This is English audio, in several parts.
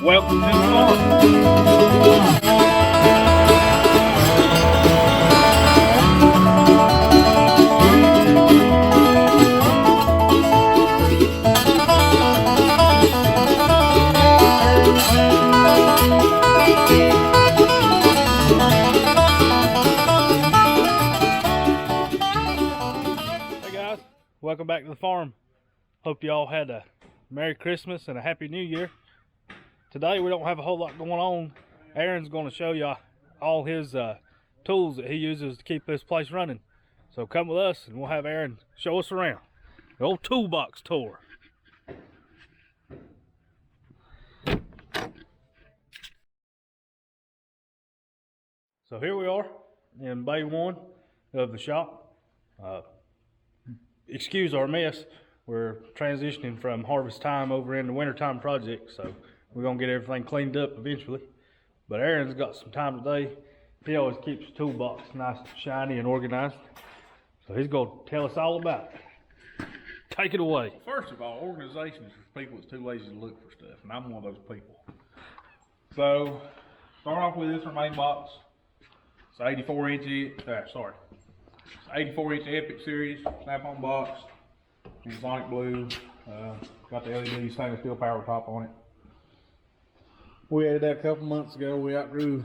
Welcome to the farm. Hey guys, welcome back to the farm. Hope you all had a Merry Christmas and a Happy New Year. Today we don't have a whole lot going on. Aaron's going to show you all his tools that he uses to keep this place running. So come with us and we'll have Aaron show us around. The old toolbox tour. So here we are in bay 1 of the shop. Excuse our mess. We're transitioning from harvest time over into wintertime projects, so we're gonna get everything cleaned up eventually. But Aaron's got some time today. He always keeps the toolbox nice, shiny, and organized. So he's gonna tell us all about it. Take it away. First of all, organization is for people that's too lazy to look for stuff, and I'm one of those people. So, start off with this, our main box. It's 84 inch, it's 84 inch Epiq series, snap-on box, in Sonic Blue, got the LED stainless steel power top on it. We added that a couple months ago. We outgrew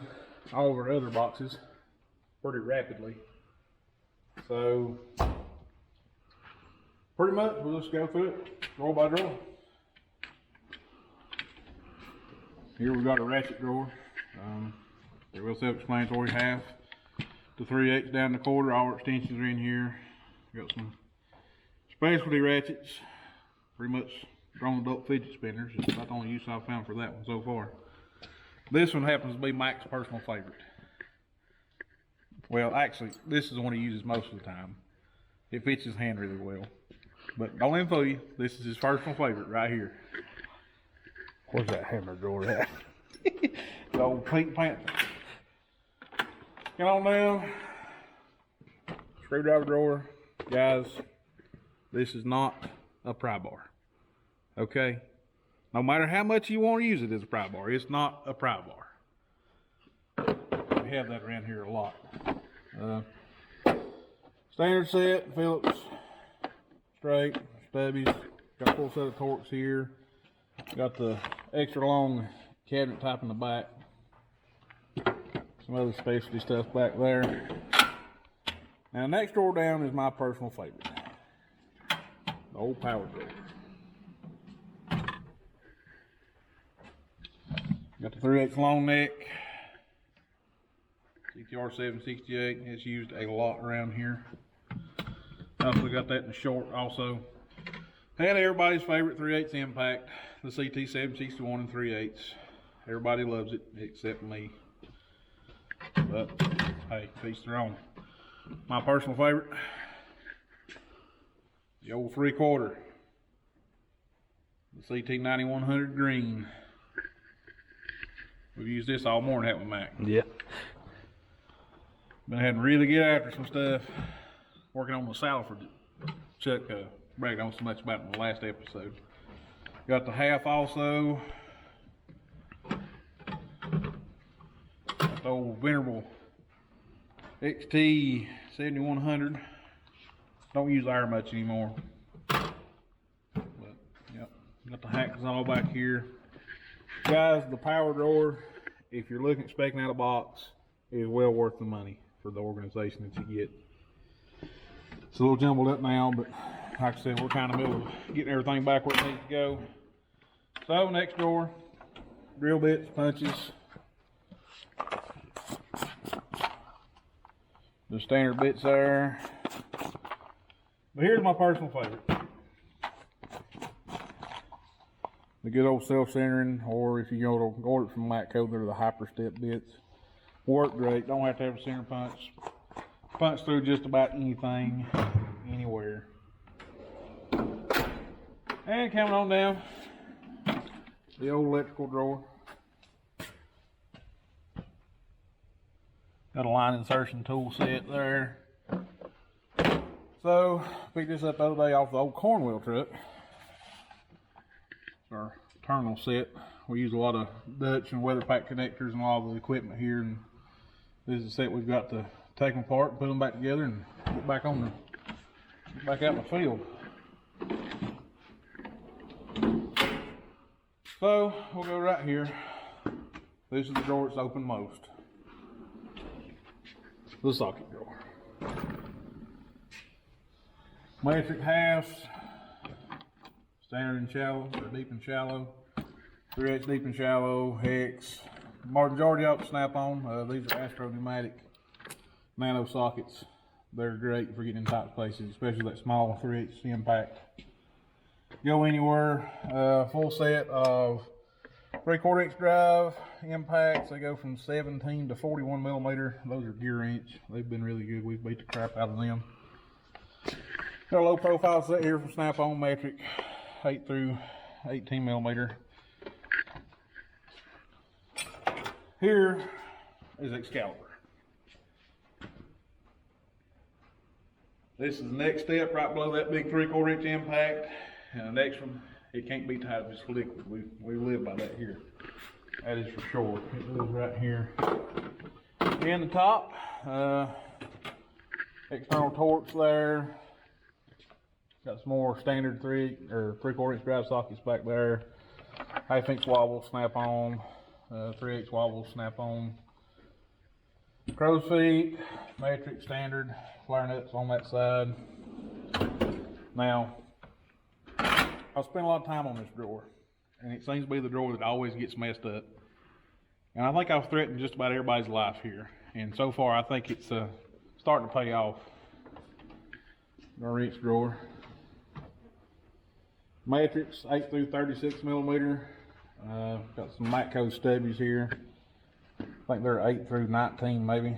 all of our other boxes pretty rapidly. So, pretty much we'll just go through it, drawer by drawer. Here we got a ratchet drawer. They're real self-explanatory. Half to 3/8 down the quarter. All our extensions are in here. Got some specialty ratchets, pretty much grown adult fidget spinners. It's about the only use I've found for that one so far. This one happens to be Mike's personal favorite. Well, actually, this is the one he uses most of the time. It fits his hand really well. But don't let him fool you, this is his personal favorite right here. Where's that hammer drawer at? The old Pink Panther. Get on down. Screwdriver drawer. Guys, this is not a pry bar. Okay? No matter how much you want to use it as a pry bar, it's not a pry bar. We have that around here a lot. Standard set, Phillips, straight, stubbies. Got a full set of Torx here. Got the extra long cabinet type in the back. Some other specialty stuff back there. Now the next drawer down is my personal favorite. The old power drawer. Got the 3/8 long neck. CTR 768. It's used a lot around here. Also got that in the short also. And everybody's favorite 3/8 impact. The CT 761 and 3/8. Everybody loves it except me. But hey, each their own. My personal favorite, the old 3/4, the CT 9100 green. We've used this all morning, haven't we, Mac? Yeah. Been having to really get after some stuff. Working on the salad for Chuck bragged on so much about in the last episode. Got the half also. Got the old venerable XT 7100. Don't use iron much anymore. But, yep. Got the hackers all back here. Guys, the power drawer, if you're looking at specking out a box, is well worth the money for the organization that you get. It's a little jumbled up now, but like I said, we're kind of in the middle of getting everything back where it needs to go. So, next drawer, drill bits, punches. The standard bits there. But here's my personal favorite. The good old self-centering, or if you go to order it from Matco, they're the hyper step bits. Work great, don't have to have a center punch. Punch through just about anything, anywhere. And coming on down, the old electrical drawer. Got a line insertion tool set there. So, picked this up the other day off the old corn wheel truck. Our terminal set. We use a lot of Dutch and weather pack connectors and all the equipment here, and this is a set we've got to take them apart, put them back together, and get back on get back out in the field. So we'll go right here. This is the drawer that's open most. The socket drawer. Metric halves, standard and shallow, or deep and shallow. 3/8 deep and shallow, hex. Majority of them snap on. These are Astro Pneumatic Nano sockets. They're great for getting in tight spaces, especially that small 3/8 impact. Go anywhere. Full set of 3/4 inch drive impacts. They go from 17 to 41 millimeter. Those are gear inch. They've been really good. We've beat the crap out of them. Got a low profile set here from Snap-on Metric, 8 through 18 millimeter. Here is Excalibur. This is the next step right below that big 3/4 inch impact. And the next one, it can't be tied, it's liquid. We live by that here. That is for sure. It lives right here. In the top, external torques there. Got some more standard 3/4 inch drive sockets back there. 1/2 inch wobble, snap on. 3/8 wobble, snap on. Crow's feet, metric standard, flare nuts on that side. Now, I spent a lot of time on this drawer, and it seems to be the drawer that always gets messed up. And I think I've threatened just about everybody's life here, and so far I think it's starting to pay off. Our wrench drawer. Matrix 8 through 36 millimeter. Got some M12 Stubbies here. I think they're 8 through 19 maybe.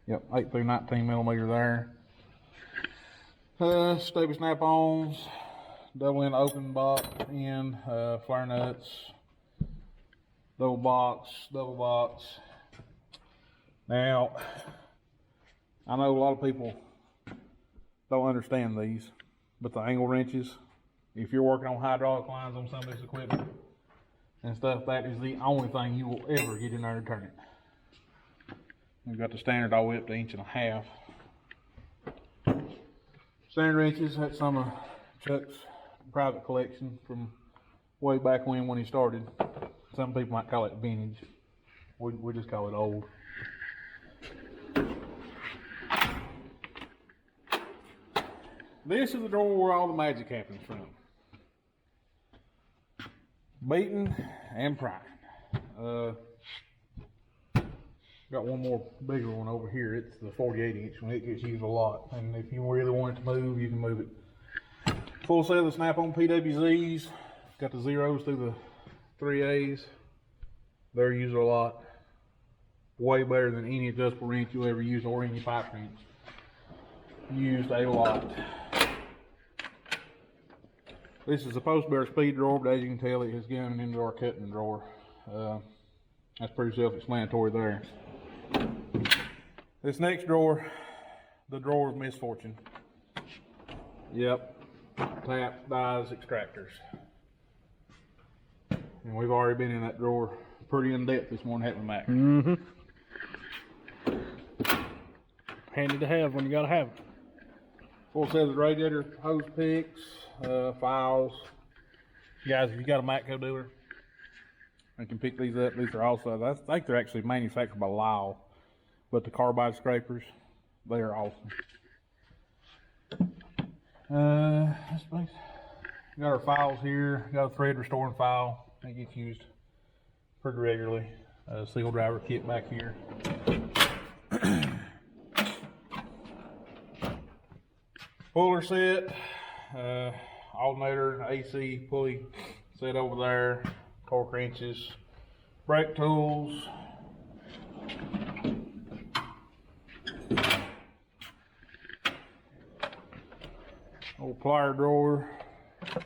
Yep, 8 through 19 millimeter there. Stubby snap-ons. Double end open box end. Flare nuts. Double box. Now, I know a lot of people don't understand these, but the angle wrenches, if you're working on hydraulic lines on some of this equipment and stuff, that is the only thing you will ever get in there to turn it. We've got the standard all the way up to 1.5 inches. Standard wrenches, that's some of Chuck's private collection from way back when he started. Some people might call it vintage. We just call it old. This is the drawer where all the magic happens from. Beating and priming. Got one more bigger one over here. It's the 48 inch one. It gets used a lot. And if you really want it to move, you can move it. Full set of the Snap-on PWZs. Got the zeros through the 3As. They're used a lot. Way better than any adjustable wrench you'll ever use or any pipe wrench. Used a lot. This is supposed to be our speed drawer, but as you can tell, it has gone into our cutting drawer. That's pretty self-explanatory there. This next drawer, the drawer of misfortune. Yep, tap, dies, extractors. And we've already been in that drawer pretty in depth this morning, haven't we, Mac? Mm-hmm. Handy to have when you gotta have it. Full set of the radiator hose picks, files. Guys, if you got a Matco dealer, I can pick these up. These are also, I think they're actually manufactured by Lyle, but the carbide scrapers, they are awesome. Got our files here. Got a thread restoring file. That gets used pretty regularly. Seal driver kit back here. Puller set, alternator, AC pulley set over there, torque wrenches, brake tools, old plier drawer. If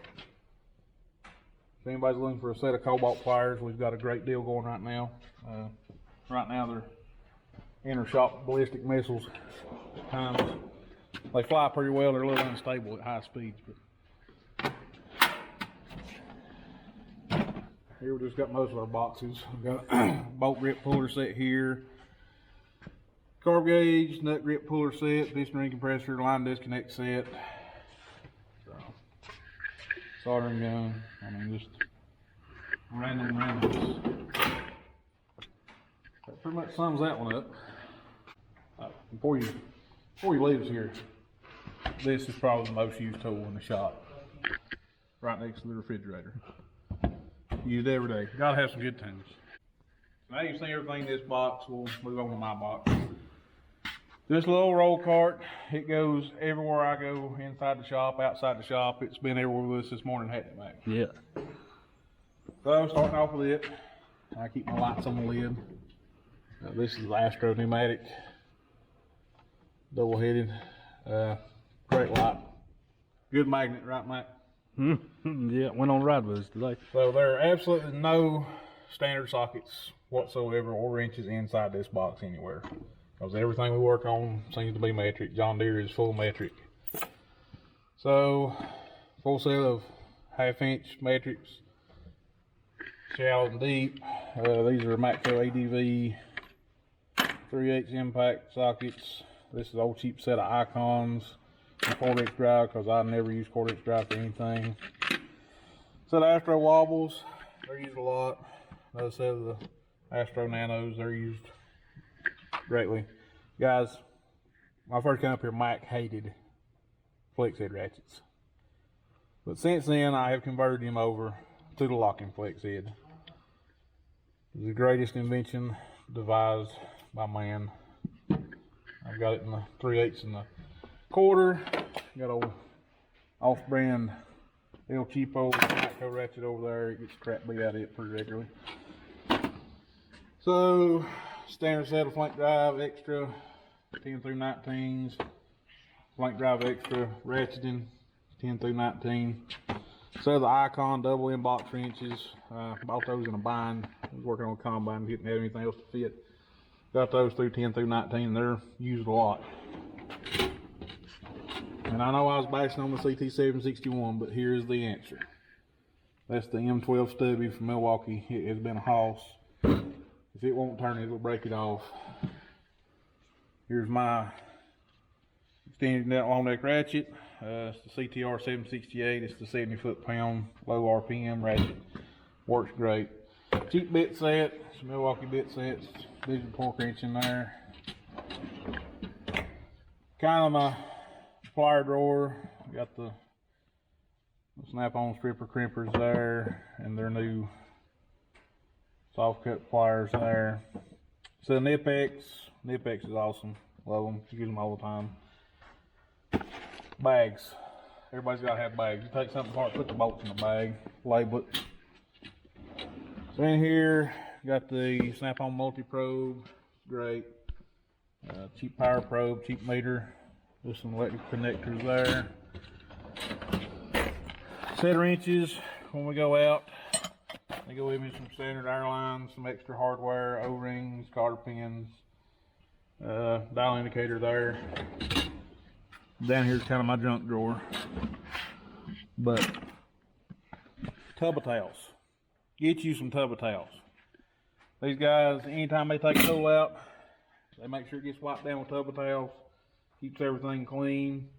anybody's looking for a set of cobalt pliers, we've got a great deal going right now. Right now they're inner shop ballistic missiles. They fly pretty well. They're a little unstable at high speeds. But here we just got most of our boxes. We've got a bolt grip puller set here, carb gauge, nut grip puller set, piston ring compressor, line disconnect set, so, soldering gun. I mean, just randomness. That pretty much sums that one up. Before you leave us here, this is probably the most used tool in the shop, right next to the refrigerator. Used every day. Gotta have some good tools. Now you've seen everything in this box. We'll move on to my box. This little roll cart, it goes everywhere I go, inside the shop, outside the shop. It's been everywhere with us this morning, hadn't it, Mac? Yeah. So starting off with it, I keep my lights on the lid. This is the Astro Pneumatic, double-headed, great light. Good magnet, right, Mac? Yeah, went on a ride with us today. So there are absolutely no standard sockets whatsoever or wrenches inside this box anywhere, because everything we work on seems to be metric. John Deere is full metric. So full set of 1/2-inch metrics, shallow and deep. These are Matco ADV 3/8 impact sockets. This is an old cheap set of Icons and 4X drive, because I never use 4X drive for anything. Set of Astro wobbles, they're used a lot. Another set of the Astro Nanos, they're used greatly. Guys, when I first came up here, Mike hated flex head ratchets. But since then, I have converted him over to the locking flex head. It's the greatest invention devised by man. I've got it in the 3/8 and the 1/4. Got old off-brand El Cheapo Matco ratchet over there. It gets crap beat out of it pretty regularly. So, standard set of flank drive extra 10 through 19s. Flank drive extra ratcheting 10 through 19. So the Icon double inbox wrenches. Bought those in a bind. I was working on a combine, didn't have anything else to fit. Got those through 10 through 19. They're used a lot. And I know I was bashing on the CT761, but here's the answer. That's the M12 Stubby from Milwaukee. It has been a hoss. If it won't turn, it'll break it off. Here's my extended net long neck ratchet. It's the CTR 768. It's the 70 foot-pound low RPM ratchet. Works great. Cheap bit set. It's a Milwaukee bit sets. Digital torque wrench in there. Kind of my plier drawer. Got the snap-on stripper crimpers there, and their new soft cut pliers there. So Epiq. Epiq is awesome. Love them. Use them all the time. Bags. Everybody's got to have bags. You take something apart, put the bolts in the bag, label it. So in here, got the snap-on multi-probe. Great. Cheap power probe, cheap meter. There's some electric connectors there. Set of wrenches when we go out. They go with me some standard airlines, some extra hardware, O-rings, cotter pins, dial indicator there. Down here's kind of my junk drawer. But tub of towels. Get you some tub of towels. These guys, anytime they take a tool out, they make sure it gets wiped down with tub of towels. Keeps everything clean.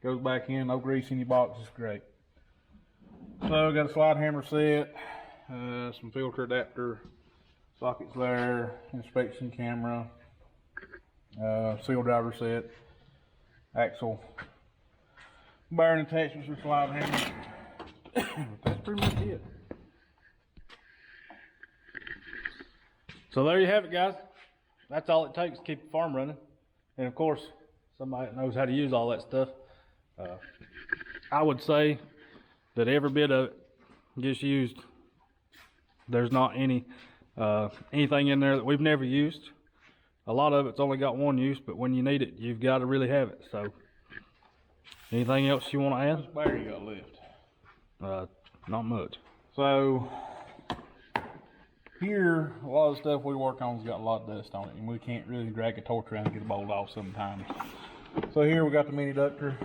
Goes back in, no grease in your box, it's great. So got a slide hammer set, some filter adapter sockets there, inspection camera, seal driver set, axle, bearing attachments for slide hammer. That's pretty much it. So there you have it, guys. That's all it takes to keep the farm running. And of course, somebody that knows how to use all that stuff. I would say that every bit of it gets used. There's not anything in there that we've never used. A lot of it's only got one use, but when you need it, you've got to really have it. So, anything else you want to add? How much battery you got left? Not much. So, here, a lot of the stuff we work on has got a lot of dust on it, and we can't really drag a torch around and get it bowled off sometimes. So here we got the mini ductor.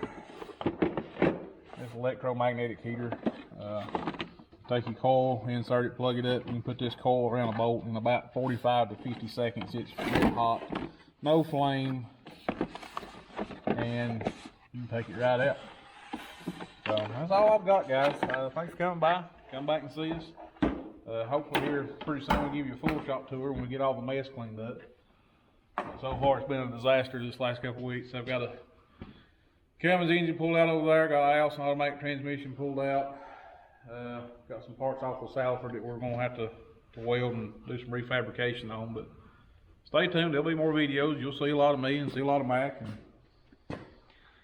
It's electromagnetic heater. Take your coil, insert it, plug it up, and put this coil around the bolt. In about 45 to 50 seconds, it's very hot, no flame, and you can take it right out. So that's all I've got, guys. Thanks for coming by. Come back and see us. Hopefully here pretty soon we'll give you a full shop tour when we get all the mess cleaned up. So far it's been a disaster this last couple of weeks. I've got a Cummins engine pulled out over there, got Al's automatic transmission pulled out. Got some parts off of Salford that we're gonna have to weld and do some refabrication on, but stay tuned, there'll be more videos. You'll see a lot of me and see a lot of Mac, and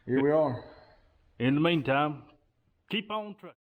here we are. In the meantime, keep on trucking.